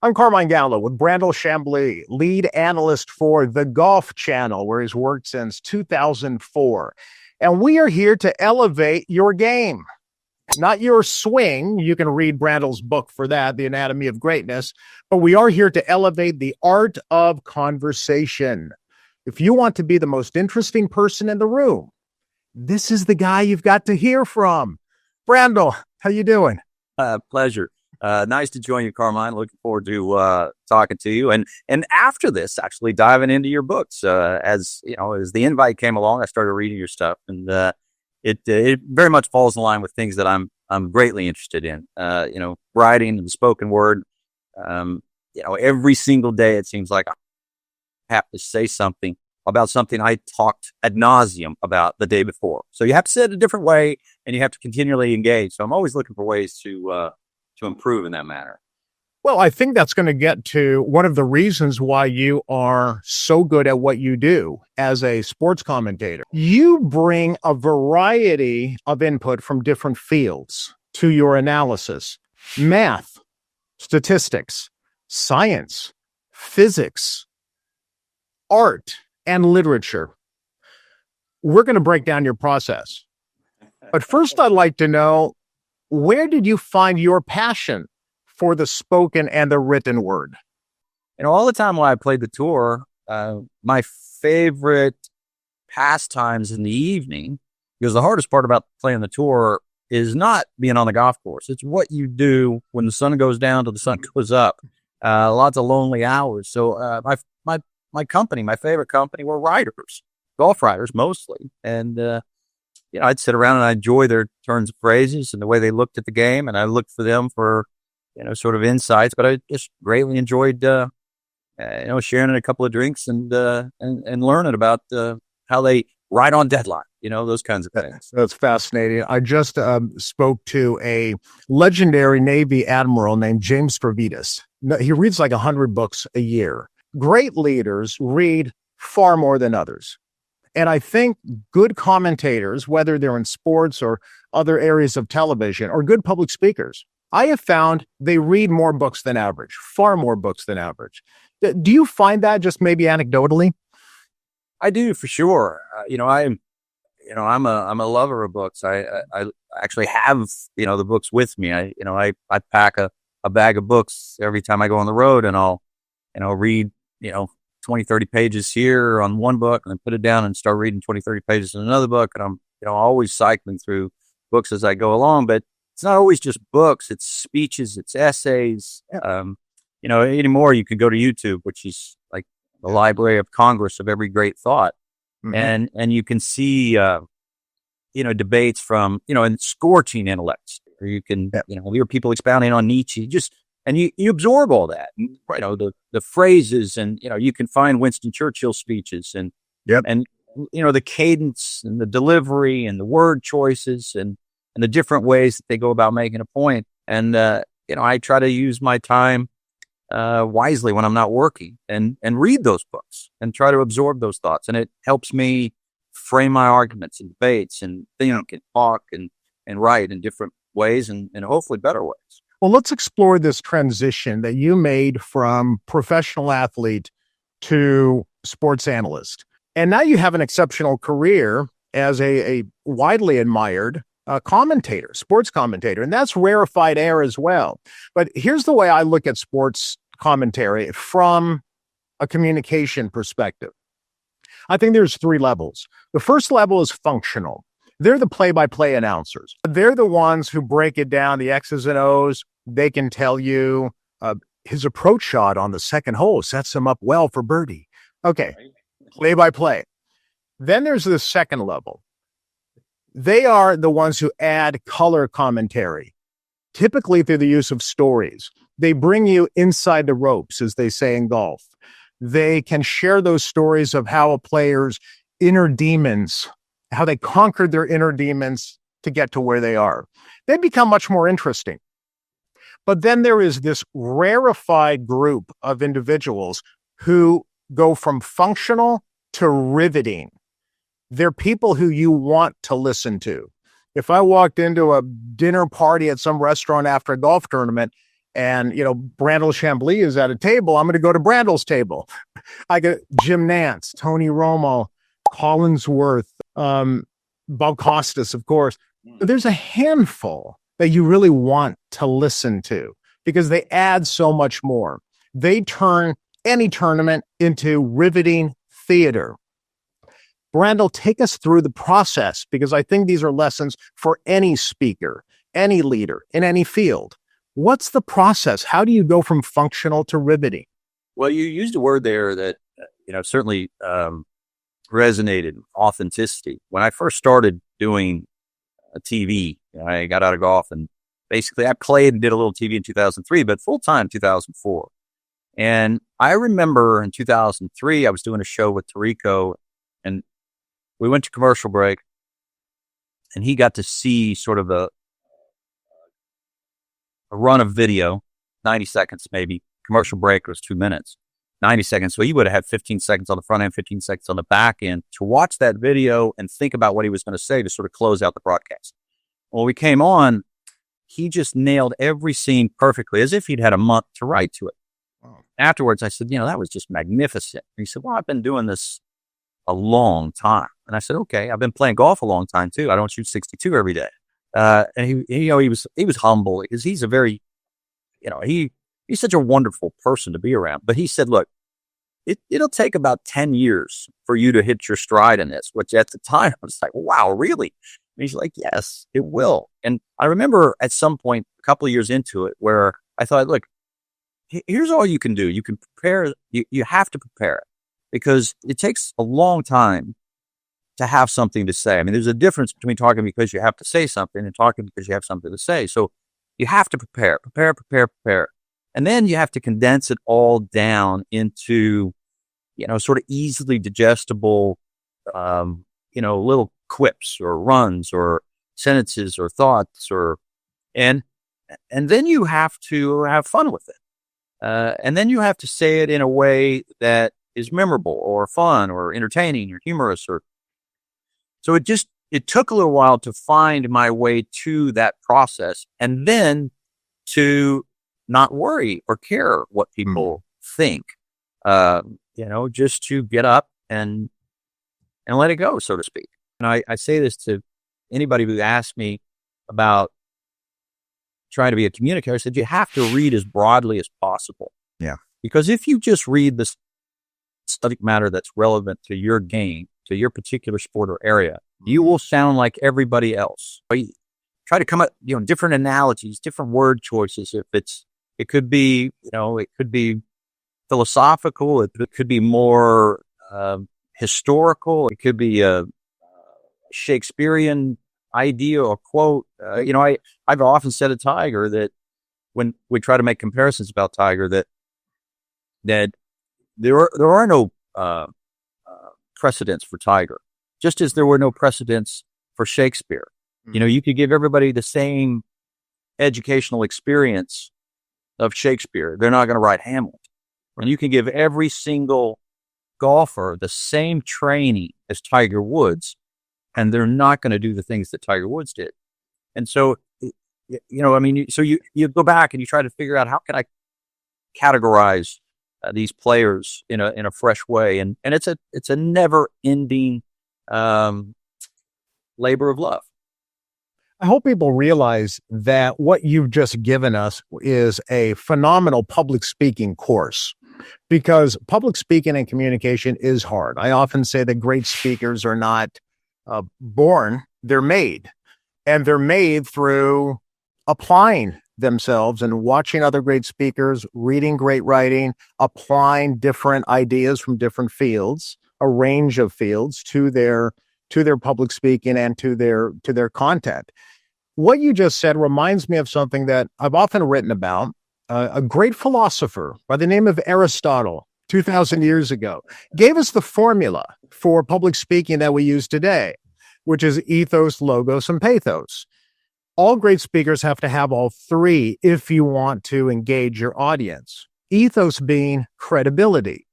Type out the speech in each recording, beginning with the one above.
I'm Carmine Gallo with Brandel Chamblee, lead analyst for the Golf Channel, where he's worked since 2004. And we are here to elevate your game, not your swing. You can read Brandel's book for that, The Anatomy of Greatness. But we are here to elevate the art of conversation. If you want to be the most interesting person in the room, this is the guy you've got to hear from. Brandel, how you doing? Pleasure. Nice to join you, Carmine. Looking forward to talking to you. And after this, actually diving into your books. As you know, as the invite came along, I started reading your stuff, and it very much falls in line with things that I'm greatly interested in. Writing and spoken word. Every single day it seems like I have to say something about something I talked ad nauseum about the day before. So you have to say it a different way, and you have to continually engage. So I'm always looking for ways to improve in that manner. Well, I think that's going to get to one of the reasons why you are so good at what you do as a sports commentator. You bring a variety of input from different fields to your analysis: math, statistics, science, physics, art, and literature. We're going to break down your process. But first, I'd like to know, where did you find your passion for the spoken and the written word? All the time while I played the tour, my favorite pastimes in the evening, because the hardest part about playing the tour is not being on the golf course. It's what you do when the sun goes down till the sun goes up. Lots of lonely hours. So my company, my favorite company, were writers, golf writers mostly. And I'd sit around and I'd enjoy their turns of phrases and the way they looked at the game. And I looked for them for, sort of insights, but I just greatly enjoyed, sharing a couple of drinks and learning about how they write on deadline, those kinds of things. That's fascinating. I just spoke to a legendary Navy admiral named James Stavridis. He reads like 100 books a year. Great leaders read far more than others. And I think good commentators, whether they're in sports or other areas of television, or good public speakers, I have found they read more books than average, far more books than average. Do you find that, just maybe anecdotally? I do, for sure. I'm a lover of books. I actually have, the books with me. I pack a bag of books every time I go on the road, and I'll, read, 20, 30 pages here on one book, and then put it down and start reading 20, 30 pages in another book. And I'm, always cycling through books as I go along, but it's not always just books. It's speeches, it's essays. Anymore you can go to YouTube, which is like the Library of Congress of every great thought. Mm-hmm. And you can see, debates from, and scorching intellects, or you can, hear people expounding on Nietzsche, and you absorb all that, and, the phrases, and, you can find Winston Churchill speeches, and, and, the cadence and the delivery and the word choices and the different ways that they go about making a point. And, I try to use my time wisely when I'm not working, and read those books and try to absorb those thoughts. And it helps me frame my arguments and debates, and, can talk and write in different ways, and hopefully better ways. Well, let's explore this transition that you made from professional athlete to sports analyst. And now you have an exceptional career as a widely admired commentator, sports commentator, and that's rarefied air as well. But here's the way I look at sports commentary from a communication perspective. I think there's 3 levels. The first level is functional. They're the play-by-play announcers. They're the ones who break it down, the X's and O's. They can tell you his approach shot on the second hole sets him up well for birdie. Okay, play-by-play. Then there's the second level. They are the ones who add color commentary, typically through the use of stories. They bring you inside the ropes, as they say in golf. They can share those stories of how a player's inner demons, how they conquered their inner demons to get to where they are. They become much more interesting. But then there is this rarefied group of individuals who go from functional to riveting. They're people who you want to listen to. If I walked into a dinner party at some restaurant after a golf tournament And, Brandel Chamblee is at a table. I'm going to go to Brandel's table. I got Jim Nance, Tony Romo, Collinsworth, Bob Costas, of course. But there's a handful that you really want to listen to because they add so much more. They turn any tournament into riveting theater. Brandel, take us through the process because I think these are lessons for any speaker, any leader in any field. What's the process? How do you go from functional to riveting? Well, you used a word there that, certainly resonated, authenticity. When I first started doing TV, I got out of golf and basically I played and did a little TV in 2003, but full-time 2004. And I remember in 2003, I was doing a show with Tirico and we went to commercial break and he got to see sort of a run of video, 90 seconds maybe. Commercial break was 2 minutes, 90 seconds. So he would have had 15 seconds on the front end, 15 seconds on the back end to watch that video and think about what he was going to say to sort of close out the broadcast. When we came on, he just nailed every scene perfectly as if he'd had a month to write to it. Wow. Afterwards, I said, that was just magnificent. And he said, well, I've been doing this a long time. And I said, okay, I've been playing golf a long time too. I don't shoot 62 every day. And he was humble because he's a very, he's such a wonderful person to be around. But he said, look, it'll take about 10 years for you to hit your stride in this, which at the time I was like, wow, really? And he's like, yes, it will. And I remember at some point, a couple of years into it, where I thought, look, here's all you can do. You can prepare. You have to prepare it because it takes a long time to have something to say. I mean, there's a difference between talking because you have to say something and talking because you have something to say. So you have to prepare. And then you have to condense it all down into, sort of easily digestible, little quips or runs or sentences or thoughts and then you have to have fun with it. And then you have to say it in a way that is memorable or fun or entertaining or humorous so it took a little while to find my way to that process and then to not worry or care what people think, just to get up and let it go, so to speak. And I say this to anybody who asks me about trying to be a communicator. I said, you have to read as broadly as possible. Yeah. Because if you just read the subject matter that's relevant to your game, to your particular sport or area, you will sound like everybody else. Try to come up, different analogies, different word choices. It could be, it could be philosophical. It could be more historical. It could be a Shakespearean idea or quote. I've often said to Tiger that when we try to make comparisons about Tiger, that there are no precedents for Tiger, just as there were no precedents for Shakespeare. You could give everybody the same educational experience of Shakespeare. They're not going to write Hamlet. And you can give every single golfer the same training as Tiger Woods, and they're not going to do the things that Tiger Woods did. And so, so you go back and you try to figure out how can I categorize these players in a fresh way. And it's a never ending labor of love. I hope people realize that what you've just given us is a phenomenal public speaking course, because public speaking and communication is hard. I often say that great speakers are not born, they're made. And they're made through applying themselves and watching other great speakers, reading great writing, applying different ideas from different fields, a range of fields to their public speaking and to their content. What you just said reminds me of something that I've often written about. A great philosopher by the name of Aristotle, 2,000 years ago, gave us the formula for public speaking that we use today, which is ethos, logos, and pathos. All great speakers have to have all three if you want to engage your audience. Ethos being credibility.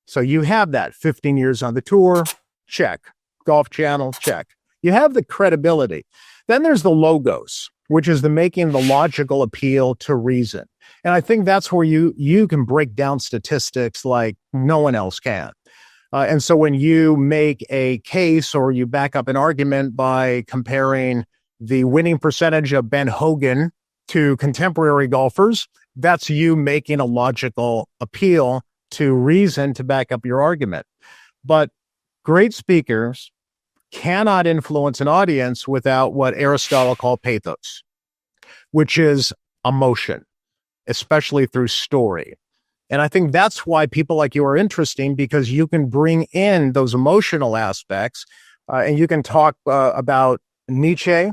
So you have that 15 years on the tour, check. Golf Channel, check. You have the credibility. Then there's the logos, which is the making the logical appeal to reason. And I think that's where you can break down statistics like no one else can. And so when you make a case or you back up an argument by comparing the winning percentage of Ben Hogan to contemporary golfers, that's you making a logical appeal to reason to back up your argument. But great speakers cannot influence an audience without what Aristotle called pathos, which is emotion, especially through story. And I think that's why people like you are interesting, because you can bring in those emotional aspects and you can talk about Nietzsche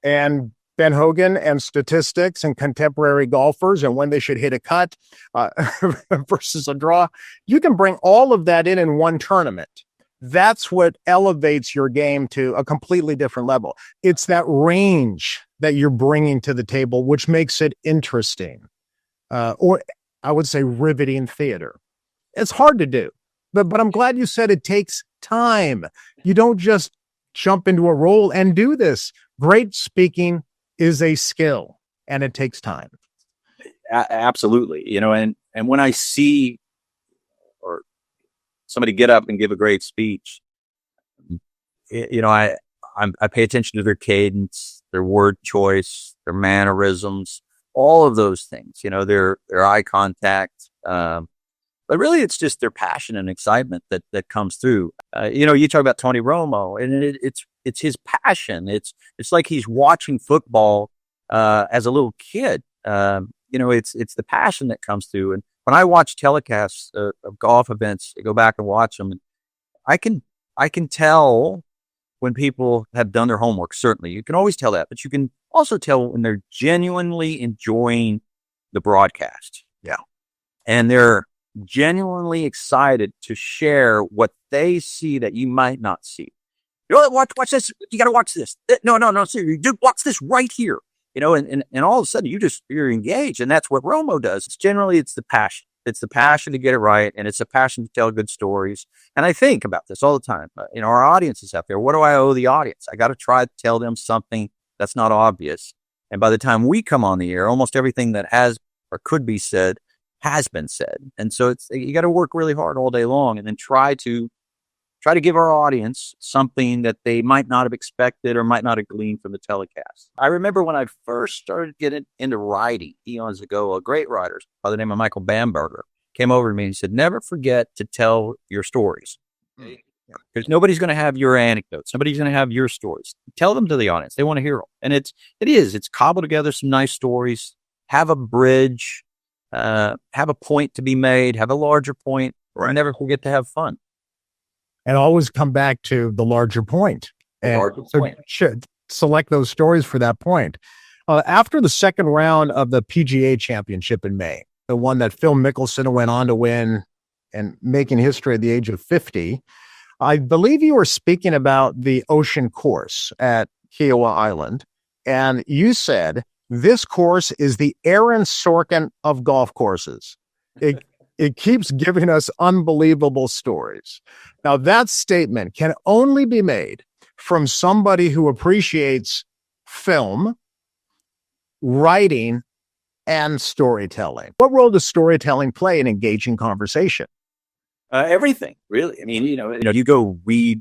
and Ben Hogan and statistics and contemporary golfers and when they should hit a cut versus a draw. You can bring all of that in one tournament. That's what elevates your game to a completely different level. It's that range that you're bringing to the table, which makes it interesting, or I would say riveting theater. It's hard to do, but I'm glad you said it takes time. You don't just jump into a role and do this. Great speaking is a skill, and it takes time. Absolutely. You know, and when I see or somebody get up and give a great speech, you know, I pay attention to their cadence, their word choice, their mannerisms, all of those things, you know, their eye contact. But really it's just their passion and excitement that comes through. You know, you talk about Tony Romo, and it's his passion. It's like he's watching football as a little kid. You know, it's the passion that comes through. And when I watch telecasts of golf events, I go back and watch them, and I can tell when people have done their homework. Certainly, you can always tell that, but you can also tell when they're genuinely enjoying the broadcast. Yeah, and they're genuinely excited to share what they see that you might not see. You know, watch this. You got to watch this. No, seriously, dude, watch this right here. You know, and all of a sudden you're engaged, and that's what Romo does. It's the passion. It's the passion to get it right, and it's a passion to tell good stories. And I think about this all the time. You know, our audience is out there. What do I owe the audience? I got to try to tell them something that's not obvious. And by the time we come on the air, almost everything that has or could be said has been said. And so you got to work really hard all day long, and then try to give our audience something that they might not have expected or might not have gleaned from the telecast. I remember when I first started getting into writing eons ago, a great writer by the name of Michael Bamberger came over to me and he said, never forget to tell your stories. Because nobody's going to have your anecdotes. Nobody's going to have your stories. Tell them to the audience. They want to hear them. And it's cobble together some nice stories, have a bridge, have a point to be made, have a larger point, or never forget to have fun. And always come back to the larger point. Should select those stories for that point. After the second round of the PGA Championship in May, the one that Phil Mickelson went on to win and making history at the age of 50, I believe you were speaking about the Ocean Course at Kiowa Island, and you said, this course is the Aaron Sorkin of golf courses. It keeps giving us unbelievable stories. Now, that statement can only be made from somebody who appreciates film, writing, and storytelling. What role does storytelling play in engaging conversation? Everything, really. I mean, you know, you go read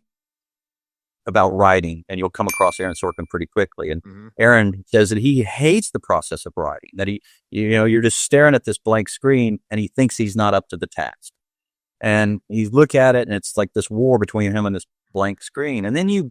about writing and you'll come across Aaron Sorkin pretty quickly. And Aaron says that he hates the process of writing, that you're just staring at this blank screen and he thinks he's not up to the task. And you look at it and it's like this war between him and this blank screen. And then you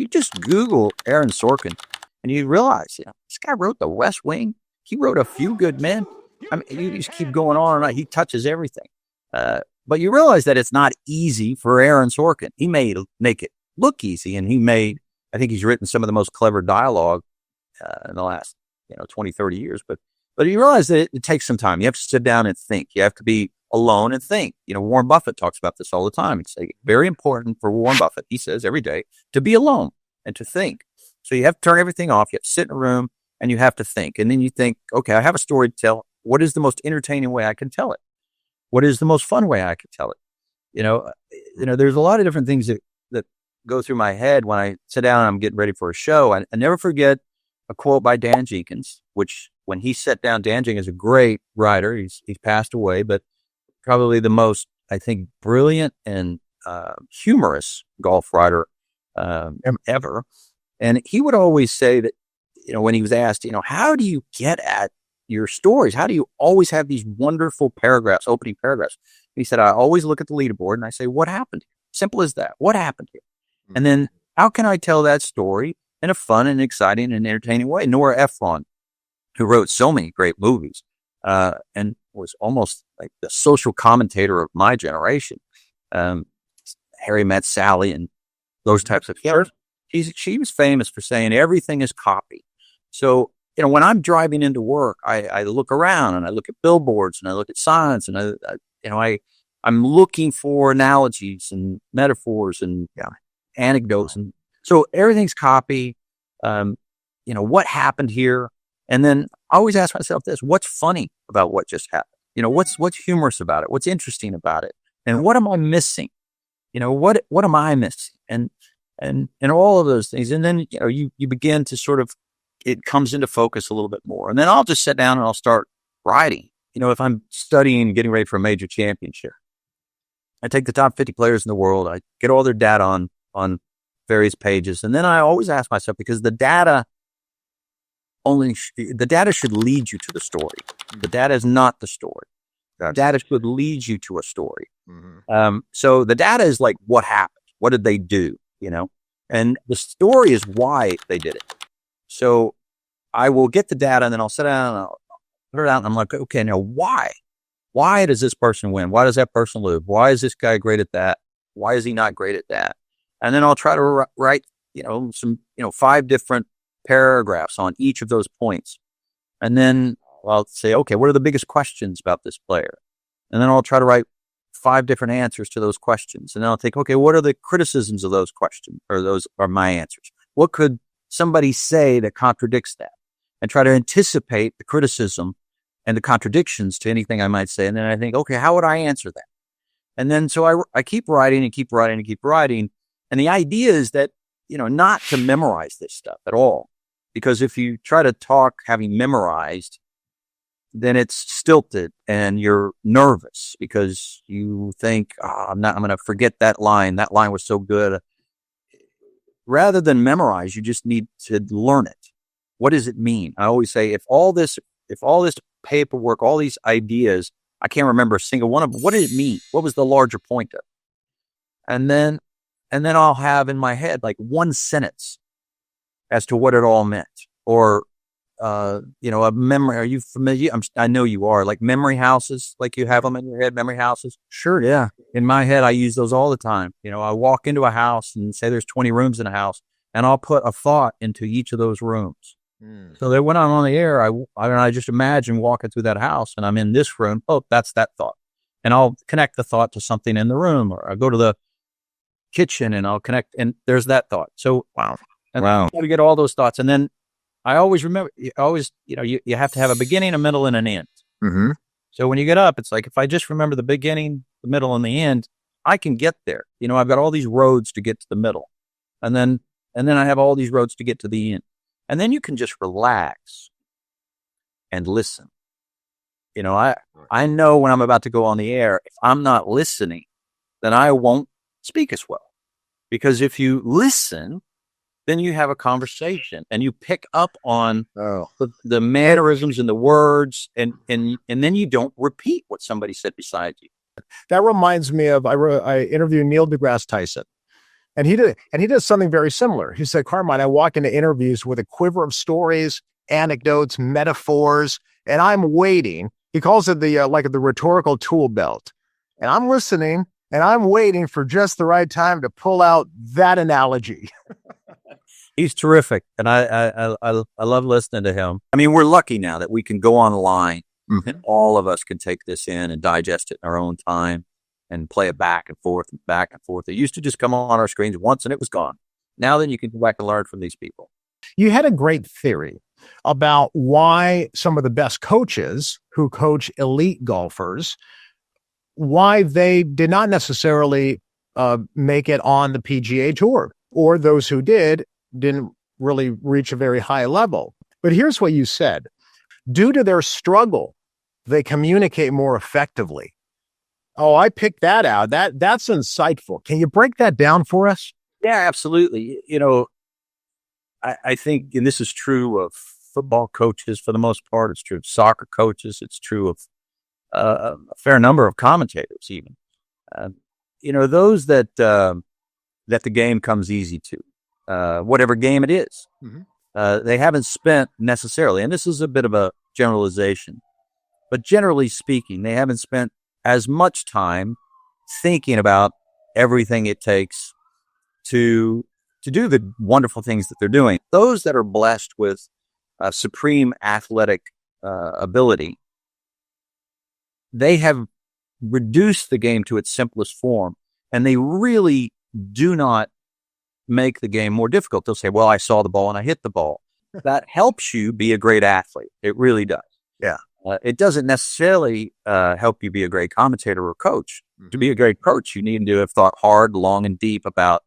just Google Aaron Sorkin and you realize, this guy wrote The West Wing. He wrote A Few Good Men. I mean, you just keep going on and on. He touches everything. But you realize that it's not easy for Aaron Sorkin. He may make it look easy, and I think he's written some of the most clever dialogue in the last 20, 30 years. But you realize that it takes some time. You have to sit down and think. You have to be alone and think. Warren Buffett talks about this all the time. It's very important for Warren Buffett, he says every day, to be alone and to think. So you have to turn everything off. You have to sit in a room and you have to think. And then you think, okay, I have a story to tell. What is the most entertaining way I can tell it? What is the most fun way I can tell it? There's a lot of different things that go through my head when I sit down and I'm getting ready for a show. I never forget a quote by Dan Jenkins, which when he sat down, Danjing is a great writer. He's passed away, but probably the most, I think, brilliant and humorous golf writer ever. And he would always say that, when he was asked, how do you get at your stories? How do you always have these wonderful paragraphs, opening paragraphs? He said, I always look at the leaderboard and I say, what happened here? Simple as that. What happened here? And then how can I tell that story in a fun and exciting and entertaining way? Nora Ephron, who wrote so many great movies and was almost like the social commentator of my generation. Harry Met Sally and those types of characters. She was famous for saying everything is copy. So, when I'm driving into work, I look around and I look at billboards and I look at signs and I'm looking for analogies and metaphors and anecdotes. And so everything's copy. What happened here? And then I always ask myself this: what's funny about what just happened? What's humorous about it? What's interesting about it? And what am I missing? What am I missing? And all of those things. And then, you begin to sort of, it comes into focus a little bit more. And then I'll just sit down and I'll start writing. If I'm studying, getting ready for a major championship, I take the top 50 players in the world. I get all their data on various pages. And then I always ask myself, because the data should lead you to the story. The data is not the story. The data should lead you to a story. Mm-hmm. So the data is like, what happened? What did they do? And the story is why they did it. So I will get the data and then I'll sit down and I'll put it out and I'm like, okay, now why? Why does this person win? Why does that person lose? Why is this guy great at that? Why is he not great at that? And then I'll try to write, some, 5 different paragraphs on each of those points. And then I'll say, okay, what are the biggest questions about this player? And then I'll try to write 5 different answers to those questions. And then I'll think, okay, what are the criticisms of those questions? Or those are my answers. What could somebody say that contradicts that? And try to anticipate the criticism and the contradictions to anything I might say. And then I think, okay, how would I answer that? And then so I keep writing and keep writing and keep writing. And the idea is that, not to memorize this stuff at all. Because if you try to talk having memorized, then it's stilted and you're nervous because you think, I'm going to forget that line. That line was so good. Rather than memorize, you just need to learn it. What does it mean? I always say, if all this paperwork, all these ideas, I can't remember a single one of them, what did it mean? What was the larger point of it? And then I'll have in my head like one sentence as to what it all meant. Or, a memory. Are you familiar? I know you are. Like memory houses, like you have them in your head, memory houses. Sure. Yeah. In my head, I use those all the time. I walk into a house and say there's 20 rooms in a house, and I'll put a thought into each of those rooms. So that when I'm on the air, I just imagine walking through that house and I'm in this room. Oh, that's that thought. And I'll connect the thought to something in the room, or I go to the kitchen and I'll connect, and there's that thought. So, wow. To get all those thoughts. And then I always remember, you have to have a beginning, a middle, and an end. Mm-hmm. So when you get up, it's like, if I just remember the beginning, the middle, and the end, I can get there. I've got all these roads to get to the middle. And then I have all these roads to get to the end. And then you can just relax and listen. I know when I'm about to go on the air, if I'm not listening, then I won't speak as well. Because if you listen, then you have a conversation and you pick up on the mannerisms and the words, and then you don't repeat what somebody said beside you. That reminds me of, I interviewed Neil deGrasse Tyson, and he did something very similar. He said, Carmine, I walk into interviews with a quiver of stories, anecdotes, metaphors, and I'm waiting. He calls it the rhetorical tool belt. And I'm listening and I'm waiting for just the right time to pull out that analogy. He's terrific. And I love listening to him. I mean, we're lucky now that we can go online and all of us can take this in and digest it in our own time and play it back and forth and back and forth. It used to just come on our screens once and it was gone. Now then you can go back and learn from these people. You had a great theory about why some of the best coaches who coach elite golfers, why they did not necessarily make it on the PGA Tour, or those who didn't really reach a very high level. But here's what you said. due to their struggle, they communicate more effectively. Oh, I picked that out. That's insightful. Can you break that down for us? Yeah, absolutely. You know, I think, and this is true of football coaches for the most part. It's true of soccer coaches. It's true of a fair number of commentators, even. You know, those that that the game comes easy to, whatever game it is. Mm-hmm. They haven't spent necessarily, and this is a bit of a generalization, but generally speaking, they haven't spent as much time thinking about everything it takes to do the wonderful things that they're doing. Those that are blessed with supreme athletic ability, they have reduced the game to its simplest form, and they really do not make the game more difficult. They'll say, well, I saw the ball and I hit the ball. That helps you be a great athlete. It really does. Yeah. It doesn't necessarily help you be a great commentator or coach. Mm-hmm. To be a great coach, you need to have thought hard, long, and deep about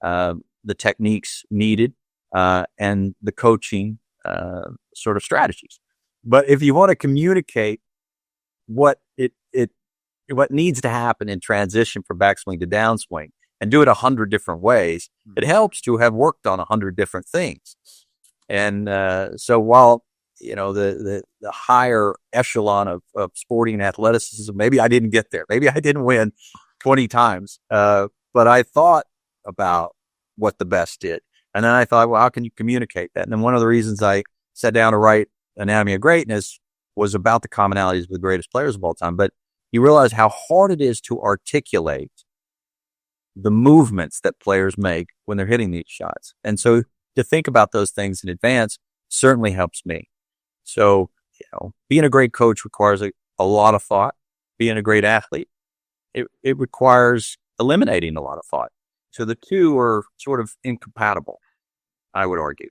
the techniques needed and the coaching sort of strategies. But if you want to communicate what what needs to happen in transition from backswing to downswing and do it 100 different ways, it helps to have worked on 100 different things. And so while, you know, the higher echelon of sporting athleticism, maybe I didn't get there. Maybe I didn't win 20 times. But I thought about what the best did. And then I thought, well, how can you communicate that? And then one of the reasons I sat down to write Anatomy of Greatness was about the commonalities of the greatest players of all time. But you realize how hard it is to articulate the movements that players make when they're hitting these shots. And so to think about those things in advance certainly helps me. So, you know, being a great coach requires a lot of thought. Being a great athlete, it requires eliminating a lot of thought. So the two are sort of incompatible, I would argue.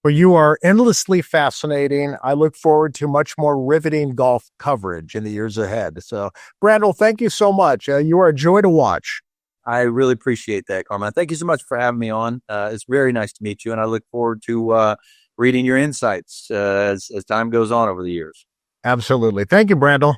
Well, you are endlessly fascinating. I look forward to much more riveting golf coverage in the years ahead. So, Brandel, thank you so much. You are a joy to watch. I really appreciate that, Carmine. Thank you so much for having me on. It's very nice to meet you, and I look forward to reading your insights as time goes on over the years. Absolutely. Thank you, Brandel.